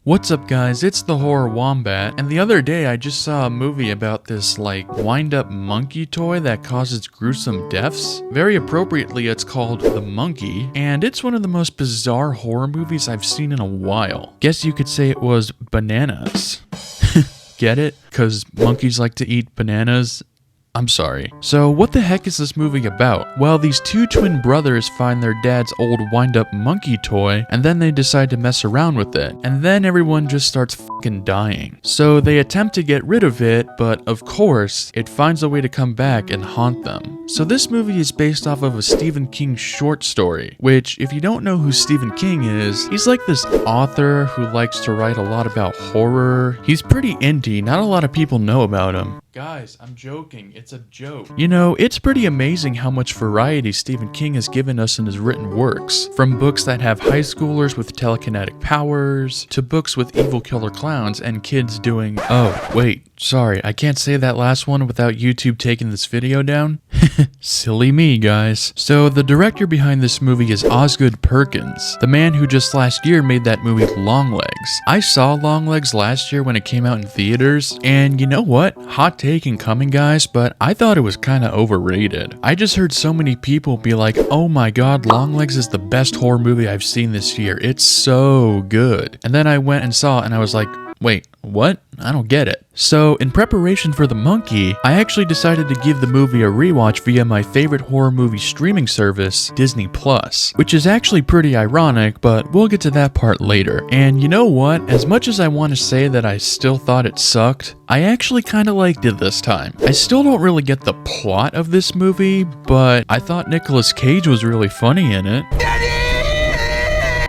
What's up guys, it's the Horror Wombat, and the other day I just saw a movie about this wind-up monkey toy that causes gruesome deaths. Very appropriately, it's called The Monkey, and it's one of the most bizarre horror movies I've seen in a while. Guess you could say it was bananas. Get it? 'Cause monkeys like to eat bananas? I'm sorry. So what the heck is this movie about? Well, these two twin brothers find their dad's old wind-up monkey toy, and then they decide to mess around with it. And then everyone just starts fucking dying. So they attempt to get rid of it, but of course, it finds a way to come back and haunt them. So this movie is based off of a Stephen King short story, which, if you don't know who Stephen King is, he's like this author who likes to write a lot about horror. He's pretty indie, not a lot of people know about him. Guys, I'm joking. It's a joke. You know, it's pretty amazing how much variety Stephen King has given us in his written works. From books that have high schoolers with telekinetic powers, to books with evil killer clowns and kids doing— oh, wait, sorry, I can't say that last one without YouTube taking this video down. Silly me, guys. So the director behind this movie is Osgood Perkins, the man who just last year made that movie Longlegs. I saw Longlegs last year when it came out in theaters, and you know what? Hot take incoming, guys, but I thought it was kinda overrated. I just heard so many people be like, oh my god, Longlegs is the best horror movie I've seen this year. It's so good. And then I went and saw it and I was like, wait, what? I don't get it. So, in preparation for The Monkey, I actually decided to give the movie a rewatch via my favorite horror movie streaming service, Disney+, which is actually pretty ironic, but we'll get to that part later. And you know what? As much as I want to say that I still thought it sucked, I actually kinda liked it this time. I still don't really get the plot of this movie, but I thought Nicolas Cage was really funny in it.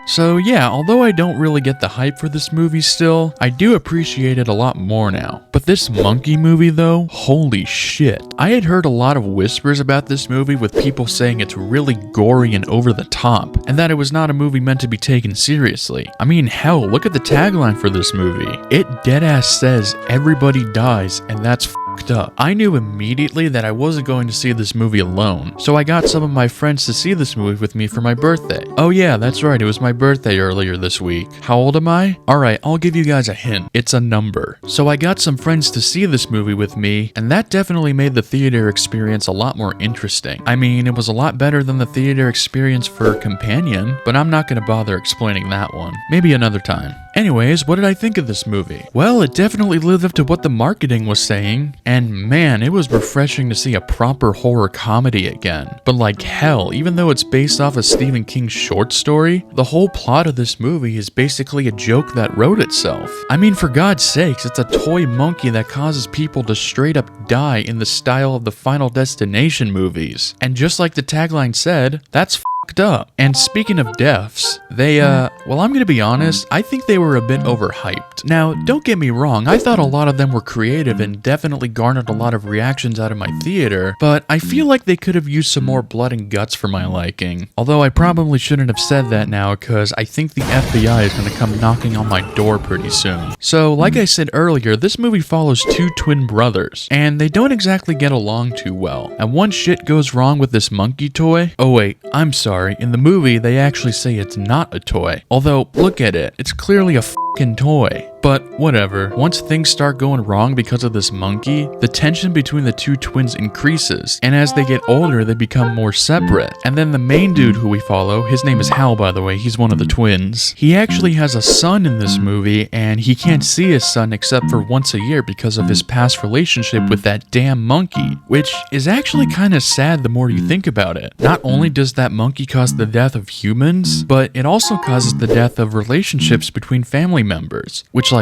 So yeah, although I don't really get the hype for this movie still, I do appreciate it a lot more now. But this monkey movie though, holy shit. I had heard a lot of whispers about this movie with people saying it's really gory and over the top, and that it was not a movie meant to be taken seriously. I mean, hell, look at the tagline for this movie. It deadass says, everybody dies, and that's up. I knew immediately that I wasn't going to see this movie alone, so I got some of my friends to see this movie with me for my birthday. Oh yeah, that's right, it was my birthday earlier this week. How old am I? Alright, I'll give you guys a hint. It's a number. So I got some friends to see this movie with me, and that definitely made the theater experience a lot more interesting. I mean, it was a lot better than the theater experience for Companion, but I'm not gonna bother explaining that one. Maybe another time. Anyways, what did I think of this movie? Well, it definitely lived up to what the marketing was saying, and man, it was refreshing to see a proper horror comedy again. But like hell, even though it's based off a Stephen King short story, the whole plot of this movie is basically a joke that wrote itself. I mean, for God's sakes, it's a toy monkey that causes people to straight up die in the style of the Final Destination movies. And just like the tagline said, that's up. And speaking of deaths, well, I'm gonna be honest, I think they were a bit overhyped. Now, don't get me wrong, I thought a lot of them were creative and definitely garnered a lot of reactions out of my theater, but I feel like they could have used some more blood and guts for my liking. Although I probably shouldn't have said that now, because I think the FBI is gonna come knocking on my door pretty soon. So, like I said earlier, this movie follows two twin brothers, and they don't exactly get along too well. And once shit goes wrong with this monkey toy— oh wait, I'm sorry. In the movie, they actually say it's not a toy. Although, look at it. It's clearly a fucking toy. But whatever, once things start going wrong because of this monkey, the tension between the two twins increases, and as they get older, they become more separate. And then the main dude who we follow, his name is Hal by the way, he's one of the twins, he actually has a son in this movie, and he can't see his son except for once a year because of his past relationship with that damn monkey, which is actually kinda sad the more you think about it. Not only does that monkey cause the death of humans, but it also causes the death of relationships between family members, which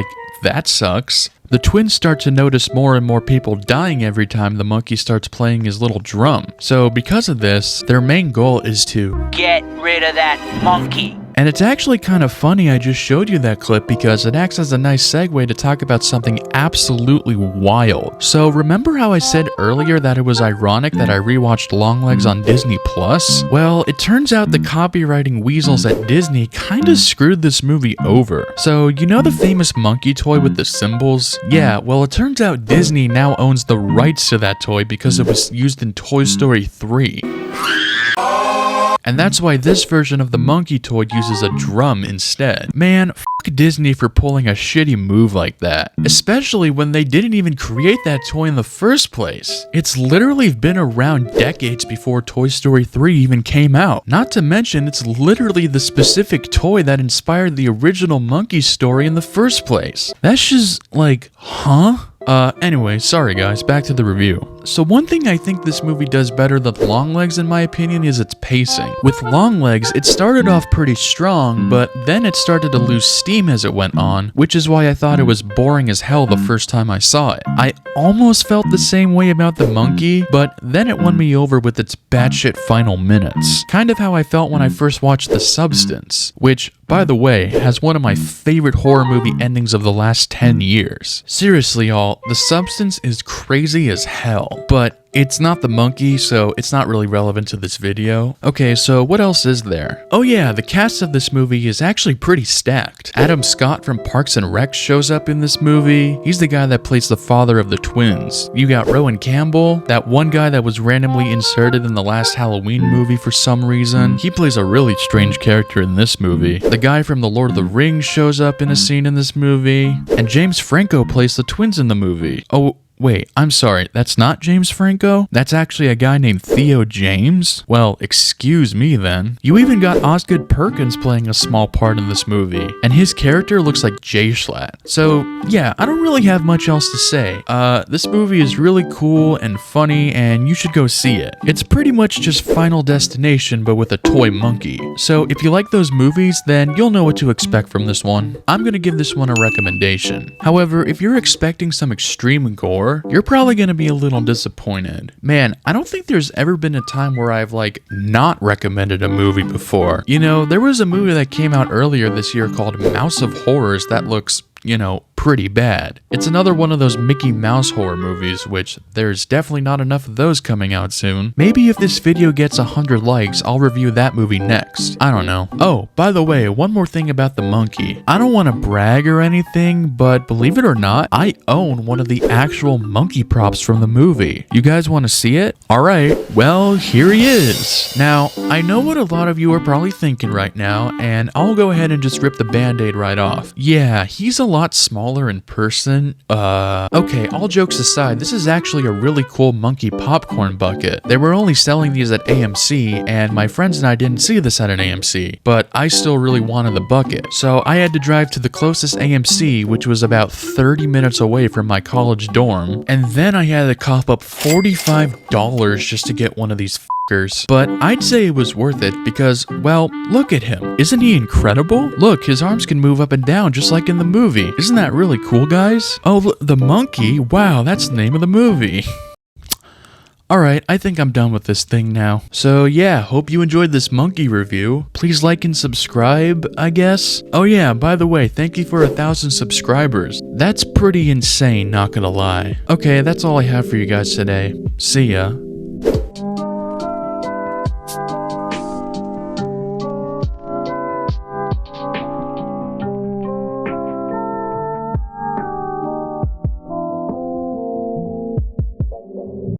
that sucks. The twins start to notice more and more people dying every time the monkey starts playing his little drum. So because of this, their main goal is to get rid of that monkey. And it's actually kind of funny I just showed you that clip because it acts as a nice segue to talk about something absolutely wild. So remember how I said earlier that it was ironic that I rewatched Longlegs on Disney+? Well, it turns out the copywriting weasels at Disney kinda screwed this movie over. So you know the famous monkey toy with the symbols? Yeah, well it turns out Disney now owns the rights to that toy because it was used in Toy Story 3. And that's why this version of the monkey toy uses a drum instead. Man, Disney for pulling a shitty move like that, especially when they didn't even create that toy in the first place. It's literally been around decades before Toy Story 3 even came out. Not to mention, it's literally the specific toy that inspired the original monkey story in the first place. That's just like, huh? Anyway, sorry guys, back to the review. So one thing I think this movie does better than Longlegs in my opinion is its pacing. With Longlegs, it started off pretty strong, but then it started to lose steam as it went on, which is why I thought it was boring as hell the first time I saw it. I almost felt the same way about The Monkey, but then it won me over with its batshit final minutes. Kind of how I felt when I first watched The Substance, which, by the way, has one of my favorite horror movie endings of the last 10 years. Seriously y'all, The Substance is crazy as hell. But it's not The Monkey, so it's not really relevant to this video. Okay, so what else is there? Oh yeah, the cast of this movie is actually pretty stacked. Adam Scott from Parks and Rec shows up in this movie. He's the guy that plays the father of the twins. You got Rowan Campbell, that one guy that was randomly inserted in the last Halloween movie for some reason. He plays a really strange character in this movie. The guy from The Lord of the Rings shows up in a scene in this movie. And James Franco plays the twins in the movie. Oh, wait, I'm sorry, that's not James Franco? That's actually a guy named Theo James? Well, excuse me then. You even got Osgood Perkins playing a small part in this movie, and his character looks like Jay Schlatt. So, yeah, I don't really have much else to say. This movie is really cool and funny, and you should go see it. It's pretty much just Final Destination, but with a toy monkey. So, if you like those movies, then you'll know what to expect from this one. I'm gonna give this one a recommendation. However, if you're expecting some extreme gore, you're probably gonna be a little disappointed. Man, I don't think there's ever been a time where I've not recommended a movie before. You know, there was a movie that came out earlier this year called Mouse of Horrors that looks, pretty bad. It's another one of those Mickey Mouse horror movies, which there's definitely not enough of those coming out soon. Maybe if this video gets 100 likes, I'll review that movie next. I don't know. Oh, by the way, one more thing about The Monkey. I don't want to brag or anything, but believe it or not, I own one of the actual monkey props from the movie. You guys want to see it? Alright, well, here he is. Now, I know what a lot of you are probably thinking right now, and I'll go ahead and just rip the band-aid right off. Yeah, he's a lot smaller in person. Okay, all jokes aside, this is actually a really cool monkey popcorn bucket. They were only selling these at AMC, and my friends and I didn't see this at an AMC, but I still really wanted the bucket. So I had to drive to the closest AMC, which was about 30 minutes away from my college dorm, and then I had to cough up $45 just to get one of these f***ers. But I'd say it was worth it because, well, look at him. Isn't he incredible? Look, his arms can move up and down just like in the movie. Isn't that really cool, guys? Oh, the monkey? Wow, that's the name of the movie. Alright, I think I'm done with this thing now. So yeah, hope you enjoyed this monkey review. Please like and subscribe, I guess. Oh yeah, by the way, thank you for 1,000 subscribers. That's pretty insane, not gonna lie. Okay, that's all I have for you guys today. See ya.